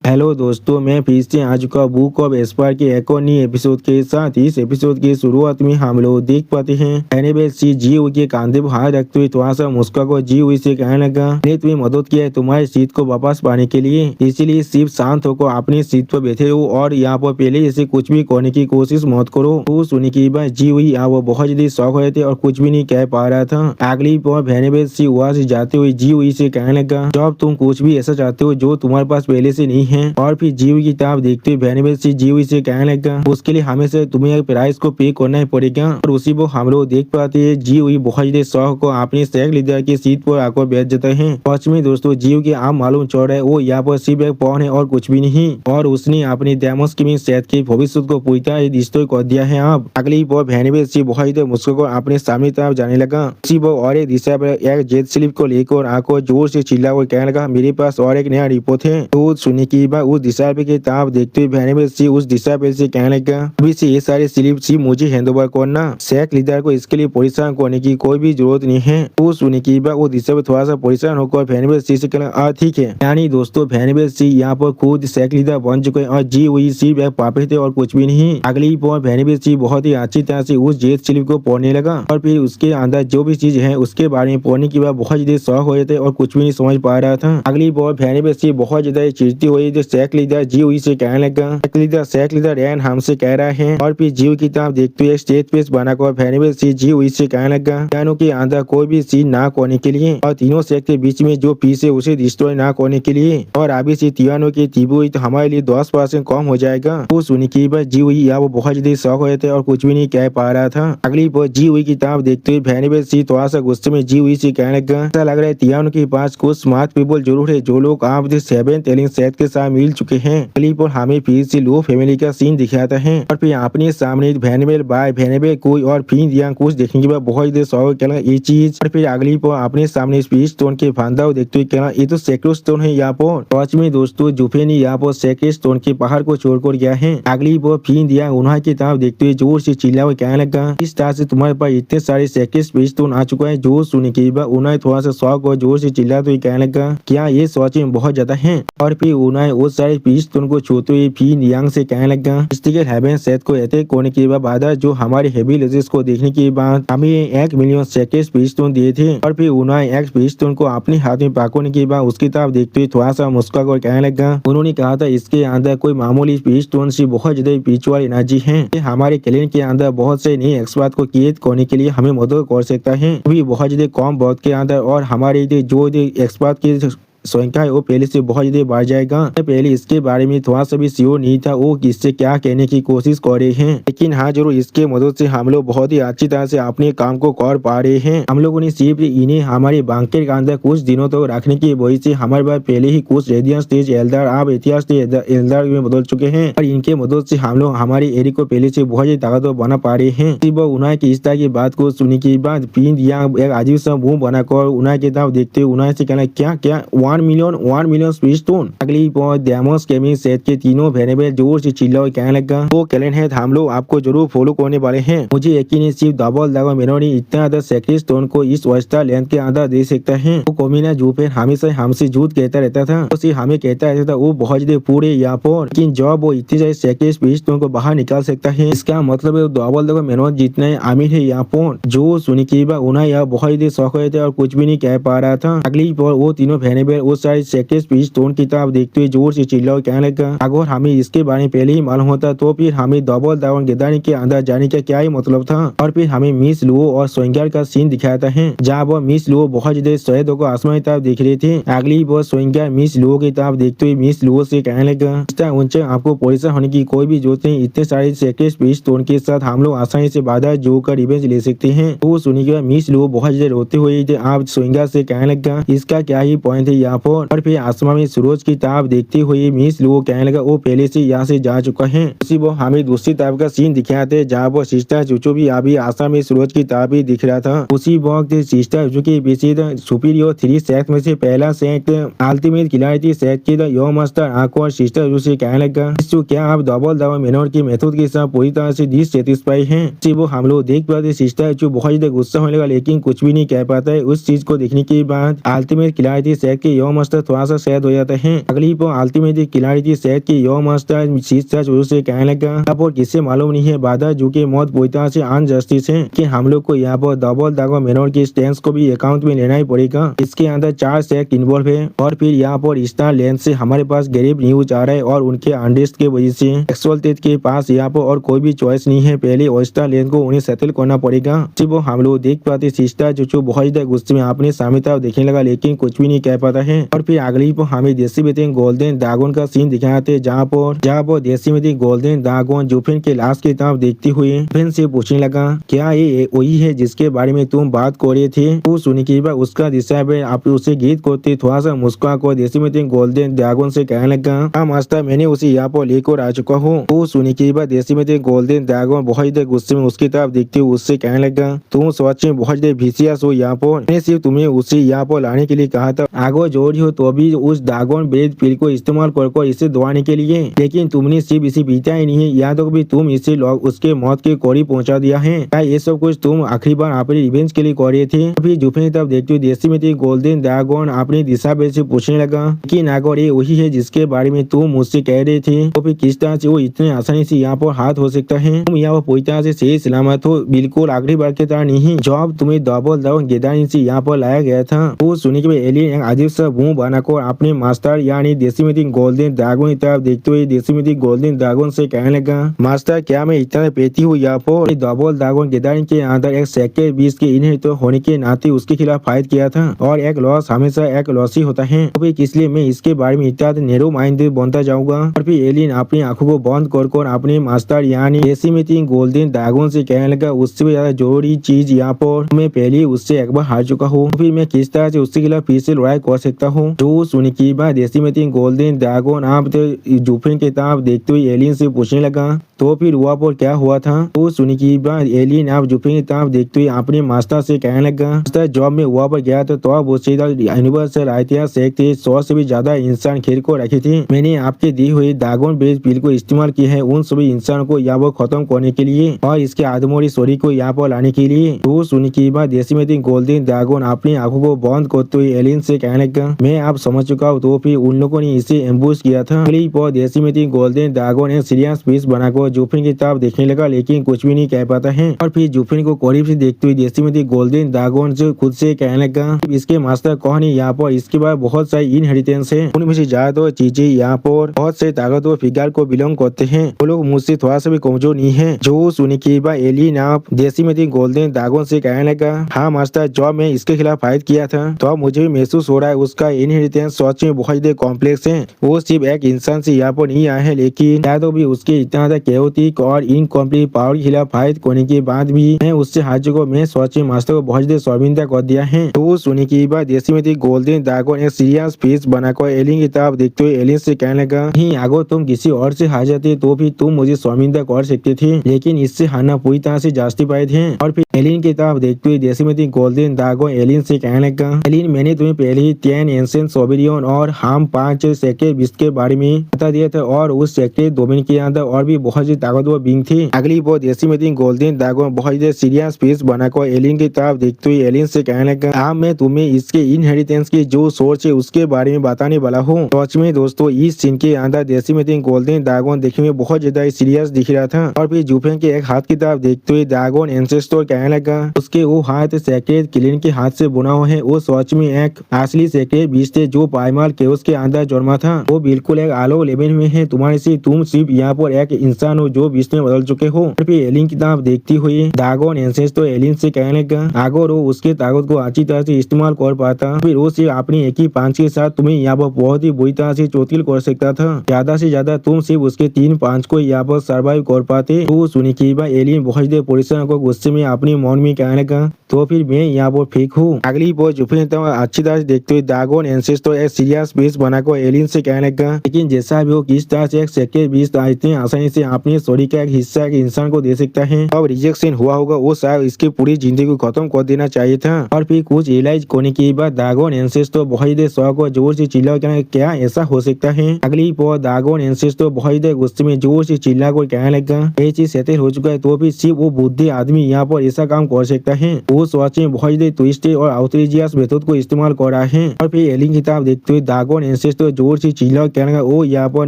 Hello दोस्तों, मैं फिर से आ चुका बुक ऑफ एस्पायर के एक और नई एपिसोड के साथ। इस एपिसोड की शुरुआत में हम लोग देख पाते हैं एनेबेल सी जी हुई के कांधे पर हाथ रखते हुए थोड़ा सा मुस्का को जी हुई से कहने लगा, मैंने तुम्हें मदद किया है तुम्हारी सीट को वापस पाने के लिए, इसीलिए सिर्फ शांत होकर अपनी सीट पर बैठे रहो और यहाँ पर पहले ऐसे कुछ भी करने की कोशिश मत करो। तो सुनने की बात जी हुई वो बहुत जल्दी शौक हुए थे और कुछ भी नहीं कह पा रहा था। अगली बार एनेबेल सी वहाँ से जाते हुए जी हुई से कहने लगा, जब तुम कुछ भी ऐसा चाहते हो जो तुम्हारे पास पहले से नहीं है। और फिर जीवी की किताब देखते हुए एनेबेल से जीवी से कहने लगा, उसके लिए हमेशा तुम्हें प्राइस को पे करना ही पड़ेगा। और उसी को हम लोग देख पाते हैं जीवी बहुत ही शौक को अपने सेक लीडर की सीट पर आकर बैठ जाते हैं। पश्चिमी दोस्तों जीव के आप मालूम चल रहा है वो यहाँ पर सिर्फ एक पौन है और कुछ भी नहीं, और उसने अपनी डेमोस की सेहत के भविष्य को पूछता है डिस्ट्रॉय कर दिया है। अब अगली बार एनेबेल से बहुत ही मुस्कुराकर अपने सामने तरफ जाने लगा। उसी वो और एक दिशा पर एक जेट स्लिप को लेकर आकर जोर से चिल्ला कर कहने लगा, मेरे पास और एक नया रिपोर्ट है। तो सुनने की बात उस दिशा पे की किताब देखते हुए एनेबेल सी उस दिशा पे से कहने लगा, अभी से ये सारे स्लिप सी मुझे हैंडओवर करना, सेक लीडर को इसके लिए परेशान करने की कोई भी जरूरत नहीं है। तो सुनने की बात वो दिशा पे थोड़ा सा परेशान होकर एनेबेल सी से कहना, ठीक है। यानी दोस्तों एनेबेल सी यहाँ पर खुद सेक लीडर बन चुके हैं और जी वही सिर्फ एक पापे थे और कुछ भी नहीं। अगली बार एनेबेल सी बहुत ही अच्छी तरह से उस जेट स्लिप को पढ़ने लगा और फिर उसके अंदर जो भी चीज है उसके बारे में पढ़ने की बात बहुत ज्यादा शौक हो थे और कुछ भी नहीं समझ पा रहा था। अगली बार एनेबेल सी बहुत ज्यादा चिढ़ती हुई जो सेक लीडर जी हुई से कहने लगा, सेक लीडर रैन हमसे कह रहा है। और फिर जीव की किताब देखते हुए स्टेज पे बनाकर एनेबेल सी जी हुई से कहने लगा, पियानो के अंदर कोई भी सीन ना करने के लिए और तीनों सेक के बीच में जो पीस है उसे डिस्ट्रॉय ना करने के लिए, और अभी से पियानो की तीबुई तो हमारे लिए 10% कम हो जाएगा। वो सुनी की बात जी हुई या वो बहुत ज्यादा शौक हुए थे और कुछ भी नहीं कह पा रहा था। अगली बार जी हुई की किताब देखते हुए एनेबेल सी थोड़ा सा गुस्से में जी हुई से कहने लगा, ऐसा लग रहा है पियानो के पास कुछ स्मार्ट पीपल जरूर है जो लोग आप सेवन टेलिंग सेट के साथ मिल चुके हैं। अगली पर हमें फिर से लो फैमिली का सीन दिखाता है और फिर अपने सामने एनेबेल बाय एनेबेल कोई और फिर या कुछ देखने के बाद बहुत ज्यादा शौक कहना ये चीज। और फिर अगली पर अपने सामने स्पीच स्टोन के फांदा देखते हुए कहना, ये तो सेक्रेट स्टोन है। यहाँ पर टॉर्च में दोस्तों जुफे ने यहाँ पर सेक्रेट स्टोन के पहाड़ को छोड़कर गया है। अगली पर फिर दिया उन्हें की किताब देखते हुए जोर से चिल्ला हुआ कहने लगा, इस तरह से तुम्हारे पास इतने सारे सेक्रेट स्पीच स्टोन आ चुका है। जो सुनने के बाद उन्हें थोड़ा सा शौक और जोर से चिल्लाते हुए कहने लगा, क्या ये सच में बहुत ज्यादा है। और फिर उन्हें उस सारे स्पीच स्टोन को छूते हुए फिर यांग से कहने लगा, मिस्टिकल हेवन सेट को अटैक करने के बाद जो हमारे हेवी लेजेस को देखने के बाद हमें 1 मिलियन सेक्रेट स्पीच स्टोन दिए थे। और फिर उन्हें एक स्पीच स्टोन को अपने हाथ में पकड़ने के बाद उसकी तरफ देखते हुए थोड़ा सा मुस्कुरा कर कहने लगा, उन्होंने कहा था इसके अंदर कोई मामूली स्पीच स्टोन से बहुत ज्यादा स्पिरिचुअल एनर्जी है। हमारे क्लिन के अंदर बहुत से नए एक्सपर्ट को क्रिएट करने के लिए हमें मदद कर सकता है, भी बहुत ज्यादा कम बहुत के अंदर। और हमारे जो एक्सपर्ट की संख्या है वो पहले से बहुत ज्यादा बढ़ जाएगा। पहले इसके बारे में थोड़ा सा भी श्योर नहीं था वो किससे क्या कहने की कोशिश कर रहे हैं, लेकिन हाँ जरूर इसके मदद से हम लोग बहुत ही अच्छी तरह से अपने काम को कर पा रहे हैं। हम लोगों ने सिर्फ इन्हें हमारे बंकर के अंदर कुछ दिनों तक रखने की वजह से हमारे पास पहले ही कुछ रेडियंस स्टेज एल्डर अब इतिहास एल्डर में बदल चुके हैं, और इनके मदद से हम लोग हमारे एरिया को पहले से बहुत ज्यादा ताकतवर बना पा रहे हैं। सिर्फ उन्हें की इस तरह की बात को सुनने के बाद पिन या एक अजीब सा मुंह बनाकर उन्हें की तरफ देखते हुए उन्हें से कहना, क्या क्या 1 मिलियन स्पीच स्टोन। अगली डेमोस गेमिंग सेट के तीनों एनेबेल जोर से चिल्ला और कहने लगा, वो कैलेंड है हम लोग आपको जरूर फॉलो करने वाले हैं। मुझे यकीन है सिर्फ डबल दागा मेनोनी इतना ज्यादा सेक्रेट स्टोन को इस वर्षता लेंथ के अंदर दे सकता है। वो कोमिना जूपेन हमेशा हमसे झूठ कहता रहता था, उसे हमें कहता रहता था वो बहुत ज्यादा पूरे यहाँ पर, लेकिन जब वो इतने सारे सेक्रेट स्पीच स्टोन को बाहर निकाल सकता है इसका मतलब है डबल दागा मेनोन जितना अमीर है यहाँ पर। जो सुनी की बात उन्हें यह बहुत ज्यादा शौक हुए थे और कुछ भी नहीं कह पा रहा था। अगली बार वो तीनों एनेबेल वो सारे सेक्रेट स्पीच स्टोन की किताब देखते हुए जोर से चिल्ला और कहने लगा, अगर हमें इसके बारे में पहले ही मालूम होता तो फिर हमें डबल दावन गेदानी के अंदर जाने का क्या ही मतलब था। और फिर हमें मिस लुओ और सोइंगर का सीन दिखाता है जहाँ वो मिस लुओ बहुत ज्यादा शहीद होकर आसमान की तरफ देख रहे थे। अगली बार सोइंगर मिस लुओ की किताब देखते हुए मिस लुओ से कहने लगा, इस तरह ऊंचे आपको परेशान होने की कोई भी जरूरत नहीं, इतने सारे सेक्रेट स्पीच स्टोन के साथ हम लोग आसानी से बाधा जो कर रिवेंज ले सकते हैं। तो सुनी के बाद मिस लुओ बहुत ज्यादा रोते हुए आप सोइंगर से कहने लगा, इसका क्या ही पॉइंट है यहाँ पर। और फिर आसमान में सूरज की ताप देखते हुए मिस लुओ कहने लगा, वो पहले से यहाँ से जा चुका है। उसी वो हमें दूसरी तरफ का सीन दिखाते जहाँ वो सिस्टर चुचू भी अभी आसमान में सूरज की ताप ही दिख रहा था। उसी वक्त सिस्टर चुचू के पीछे सुपीरियर 3 सेट में से पहला सेट अल्टीमेट खिलाड़ी सेट की यो मास्टर आंखों और सिस्टर चुचू से कहने लगा, क्या आप डबल दावा मेनोर की मेथड के साथ पूरी तरह से डिससेटिस्फाई हैं। उसी वो हम लोग देख पाते सिस्टर चुचू बहुत ज्यादा गुस्सा होने लगा लेकिन कुछ भी नहीं कह पाता है। उस चीज को देखने के बाद अल्टीमेट खिलाड़ी सेट के युवा मास्टर थोड़ा सा सैद हो जाता है। अगली अल्टीमेट खिलाड़ी थी सैद की युवा मास्टर शीशा जोर से कहने लगा, यहाँ पर किसे मालूम नहीं है बाधा जो की मौत पूरी से अनजस्टिस है कि हम लोग को यहाँ पर डबल दागो मेनोर की स्टैंड को भी अकाउंट में लेना ही पड़ेगा। इसके अंदर 4 सेक्ट इन्वॉल्व है और फिर यहाँ पर स्टार लेंथ से हमारे पास गरीब न्यूज आ रहा है और उनके अंडरस्ट के वजह से एक्सोल्टेड के पास यहाँ पर और कोई भी चॉइस नहीं है, पहले ऑस्टर लेन को उन्हें सेटल करना पड़ेगा। वो हम लोग देख पाते सिस्टर जो बहुत ज्यादा गुस्से में अपने सामने तरफ देखने लगा लेकिन कुछ भी नहीं कह पाता है। और फिर अगली हमें देसी में गोल्डन ड्रैगन का सीन दिखाते जहाँ पर देसी में गोल्डन ड्रैगन जुफिन के लाश की तरफ देखते हुए जुफिन से पूछने लगा, क्या ये वही है जिसके बारे में तुम बात कर रहे थे? वो सुनी के बाद उसका दिशा पे आप उसे गीत करते थोड़ा सा मुस्कुरा को देसी में गोल्डन ड्रैगन से कहने लगा, हाँ मास्टर मैंने उसे यहाँ पर लेकर आ चुका हूँ। वो सुनी के बाद देसी में गोल्डन ड्रैगन बहुत ज्यादा गुस्से में उसकी तरफ देखते हुए उससे कहने लगा, तुम सच में बहुत ज्यादा भिसियास हो यहाँ पर, मैंने सिर्फ तुम्हें उसे यहाँ पर लाने के लिए कहा था। आगो जोड़ी हो तो भी उस ड्रैगन ब्रेड पिल को इस्तेमाल कर इसे दबाने के लिए, लेकिन तुमने सिर्फ इसे पीता ही नहीं है, यहाँ तक भी तुम इसे उसके मौत के करीब पहुंचा दिया है। क्या ये सब कुछ तुम आखिरी बार अपने रिवेंज के लिए कर रहे थे? फिर जुफिन की तरफ देखते हुए देसी में गोल्डन ड्रैगन अपनी दिशा से पूछने लगा कि नागौर ये वही है जिसके बारे में तुम मुझसे कह रहे थे, तो फिर किस तरह से वो इतने आसानी से यहाँ पर हाथ हो सकता है? तुम यहाँ पर पूरी तरह से सही सलामत हो, बिल्कुल आखिरी बार की तरह नहीं जब तुम्हें डबल दाउन गेदानी से यहाँ पर लाया गया था। वो सुनने के बाद एलियन एक अजीब सा मुंह बनाकर अपने मास्टर यानी देसी में गोल्डन ड्रैगन की तरफ देखते हुए देसी में गोल्डन ड्रैगन से कहने लगा, मास्टर क्या मैं इतना पेटी हूँ यहाँ पर? डबल ड्रैगन गेदानी के अंदर एक सेक्टर 20 के इनहेरिटर होने के नाते उसके खिलाफ फाइट किया था और एक लॉस हमेशा एक लॉस ही होता है, तो फिर इसलिए मैं इसके बारे में इतना नैरो माइंड बनता जाऊंगा। और फिर एलियन अपनी आंखों को बंद कर अपने मास्टर यानी देसी में गोल्डन ड्रैगन से कहने लगा, उससे भी ज्यादा जरूरी चीज यहाँ पर मैं पहले उससे एक बार हार चुका हूँ, फिर मैं किस तरह से उसके खिलाफ फिर से लड़ाई कर सकता हूँ? जो सुनी की बात देसी में गोल्डन ड्रैगन आप जुफिन के तरफ देखते हुए एलियन से पूछने लगा, तो फिर वहाँ पर क्या हुआ था? तो सुनी की बात एलियन आप जुफिन की तरफ देखते हुए अपने मास्टर से कहने लगा, मास्टर जब मैं वहाँ पर गया था तो आप उससे यूनिवर्सल इतिहास थे 100 से भी ज्यादा इंसान खेल को रखे थे। मैंने आपके दी हुई ड्रैगन बेस्ड पिल को इस्तेमाल किया है उन सभी इंसान को यहाँ पर खत्म करने के लिए और इसके आदमोरी स्टोरी को यहाँ पर लाने के लिए। तो सुनी की बात देसी में गोल्डन ड्रैगन अपनी आंखों को बंद करते हुए एलियन से कहने लगा, मैं आप समझ चुका हूँ। तो फिर उन लोगों ने इसे एम्बुश किया था। देसी में गोल्डन ड्रैगन एक सीरियस पीस बनाकर जुफिन की तरफ देखने लगा लेकिन कुछ भी नहीं कह पाता है। और फिर जुफिन को करीब से देखते हुए देसी में गोल्डन ड्रैगन से खुद से कहने लगा, इसके मास्टर कौन है यहाँ पर? इसके बाद बहुत सारी इनहेरिटेंस है, उनमें से ज्यादातर चीजें यहाँ पर बहुत से ताकतवर फिगर को बिलोंग करते हैं, वो लोग मुझसे थोड़ा सा भी कमजोर नहीं है। जो सुनी की बात एलियन आप देसी में गोल्डन ड्रैगन से कहने लगा, हाँ मास्टर जब मैं इसके खिलाफ फाइट किया था तो मुझे भी महसूस हो रहा है उसका इनहेरिटेंस सच में बहुत ज्यादा कॉम्प्लेक्स है। वो सिर्फ एक इंसान से यहाँ पर नहीं आया है लेकिन शायद भी उसके इतना ज्यादा केओटिक और इनकम्प्लीट पावर के खिलाफ फाइट करने के बाद भी मैं उससे हार चुका। मैं सच में मास्टर को बहुत ज्यादा शर्मिंदा कर दिया है। तो सुनी की बात देसी में गोल्डन ड्रैगन एक सीरियस फेस बनाकर एलियन की तरफ देखते हुए एलियन से कहने लगा, नहीं अगर तुम किसी और से हार जाते तो भी तुम मुझे शर्मिंदा कर सकते थे लेकिन इससे हारना पूरी तरह से जस्टिफाइड है। और फिर एलियन की तरफ देखते हुए देसी में गोल्डन ड्रैगन एलियन से कहने लगा, एलियन मैंने तुम्हें पहले ही 10 एंशिएंट सोबेरियन और हम 5 सेक्टर बिस्ट के बारे में बता दिया था और उस सेक्टर डोमेन के अंदर और भी बहुत सी ताकतवर बींग थी। अगली बार देसी में गोल्डन ड्रैगन बहुत ज्यादा सीरियस फेस बनाकर एलियन की तरफ देखते हुए एलियन से कहने लगा, हाँ मैं तुम्हें इसके इनहेरिटेंस की जो सोर्स है उसके बारे में बताने वाला हूँ। सच में दोस्तों इस सीन के अंदर देसी में गोल्डन ड्रैगन देखने में बहुत ज्यादा सीरियस दिख रहा था। और फिर जुफिन के एक हाथ की तरफ देखते हुए ड्रैगन एंसेस्टर कहने लगा, उसके वो हाथ सेक्रेट क्लीन के हाथ से बुना हुआ है, वो सच में एक असली सेक्रेट बीस्ट है जो प्राइमल केओस के अंदर जन्मा था। वो बिल्कुल एक आलो लेवल में है तुम्हारे से, तुम सिर्फ यहाँ पर एक इंसान हो जो बीस्ट में बदल चुके हो। और फिर एलियन की तरफ देखती हुई ड्रैगन एंसेस्टर एलियन से कहने लगा, अगर वो उसके ताकत को अच्छी तरह से इस्तेमाल कर पाता फिर वो सिर्फ अपनी एक ही पांच के साथ तुम्हें यहाँ पर बहुत ही बुरी तरह से चोटिल कर सकता था। ज्यादा से ज्यादा तुम सिर्फ उसके 3-5 को यहाँ पर सर्वाइव कर पाते। तो सुनी की बात एलियन बहुत देर परेशान को गुस्से में अपनी मन में कहने लगा, तो फिर मैं यहाँ पर फेक हूँ। अगली बार जुफिन अच्छी तरह से देखते हुए ड्रैगन एंसेस्टर एक सीरियस बेस बनाकर एलियन से कहने लगा, लेकिन जैसा भी हो किस तरह से एक सेक्टर बीस इतनी आसानी से अपने स्टोरी का एक हिस्सा एक इंसान को दे सकता है। अब रिजेक्शन हुआ होगा वो शायद इसकी पूरी जिंदगी को खत्म कर देना चाहिए था। और फिर कुछ रियलाइज करने के बाद ड्रैगन एंसेस्टर बहुत देर शौक और जोर से चिल्ला, क्या ऐसा हो सकता है? अगली बार ड्रैगन एंसेस्टर बहुत देर गुस्से में जोर से चिल्ला कर कहने लगा, ये चीज सेटल हो चुका है तो भी सिर्फ वो बुद्धि आदमी यहाँ पर ऐसा काम कर सकता है। वो सोच में बहुत देर ट्विस्ट और आउटरीजियस मेथड को इस्तेमाल कर रहा है। और फिर एलियन किताब देखते हुए दागोन एंसेस्टर जोर से चिल्ला कहने लगा ओ यहाँ पर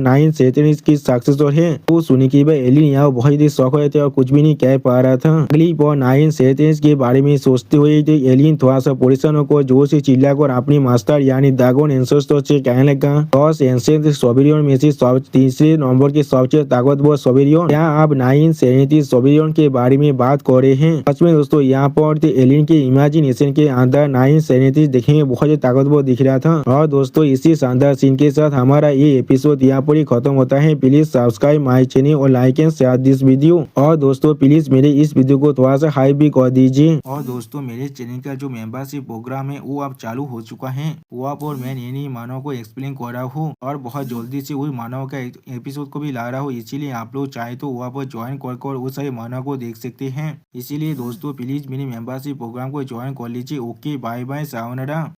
9 की सक्सेसर है। तो सुनी की भाई एलियन यहाँ बहुत ही शौक रहे थे और कुछ भी नहीं कह पा रहा था। अगली बार 9 के बारे में सोचते हुए एलियन थोड़ा सा परेशान को जोर से चिल्लाकर अपनी मास्टर यानी दागोन एंसेस्टर से कहने लगा टॉस एंसेंट सोबेरियन में से तीसरे नंबर के सबसे ताकतवर सोबेरियन, क्या आप 9 सोबेरियन के बारे में बात कर रहे हैं? सच में दोस्तों यहाँ पर एलियन के इमेजिनेशन के अंदर 9 देखेंगे बहुत ही ताकतवर दिख रहा था। और दोस्तों इसी शानदार सीन के साथ हमारा ये एपिसोड यहाँ पर ही खत्म होता है। प्लीज सब्सक्राइब माई चैनल और like and share this video. और दोस्तों प्लीज मेरे इस वीडियो को थोड़ा सा हाइप भी कर दीजिए। और दोस्तों मेरे चैनल का जो मेंबरशिप प्रोग्राम है वो अब चालू हो चुका है। वो आप और मैं नई मानव को एक्सप्लेन कर रहा हूँ और बहुत जल्दी से वही मानव का एपिसोड को भी ला रहा हूँ। इसीलिए आप लोग चाहे तो वहाँ पर ज्वाइन कर वो सारे मानव को देख सकते हैं। इसीलिए दोस्तों प्लीज मेरी मेंबरशिप प्रोग्राम को ज्वाइन कर लीजिए। Okay bye bye sayonara.